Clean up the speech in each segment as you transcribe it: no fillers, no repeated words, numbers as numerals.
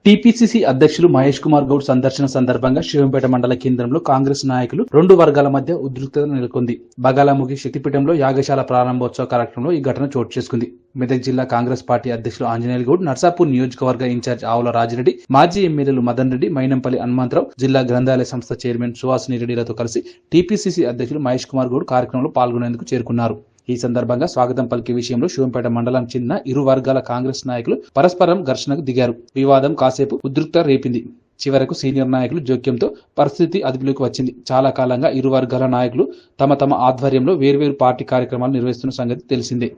TPCC అధ్యక్షులు మహేష్ కుమార్ గౌడ్ సందర్శన సందర్భంగా శివంపేట మండల కేంద్రంలో కాంగ్రెస్ నాయకులు రెండు వర్గాల మధ్య ఉద్రిక్తత నెలకొంది. బగాలముఖి శక్తిపీఠంలో యాగశాల ప్రారంభోత్సవ కార్యక్రమంలో ఈ ఘటన చోటు చేసుకుంది. మెదక్ జిల్లా కాంగ్రెస్ పార్టీ అధ్యక్షులు ఆంజనేయులు గౌడ్, నర్సాపూర్ నియోజకవర్గ ఇన్ఛార్జ్ ఆవుల రాజిరెడ్డి, మాజీ ఎమ్మెల్యేలు మదన్ రెడ్డి, మైనంపల్లి హనుమంతరావు, జిల్లా గ్రంథాలయ సంస్థ చైర్మన్ సుహాసిని రెడ్డిలతో కలిసి టీపీసీసీ అధ్యక్షులు మహేష్ కుమార్ గౌడ్ కార్యక్రమంలో పాల్గొనేందుకు చేరుకున్నారు. ఈ సందర్భంగా స్వాగతం పలికే విషయంలో శివంపేట మండలం చెందిన ఇరు వర్గాల కాంగ్రెస్ నాయకులు పరస్పరం ఘర్షణకు దిగారు. వివాదం కాసేపు ఉద్రిక్తత రేపింది. చివరకు సీనియర్ నాయకులు జోక్యంతో పరిస్థితి అదుపులోకి వచ్చింది. చాలా కాలంగా ఇరు వర్గాల నాయకులు తమ ఆధ్వర్యంలో వేర్వేరు పార్టీ కార్యక్రమాలు నిర్వహిస్తున్న సంగతి తెలిసిందే.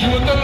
యువతల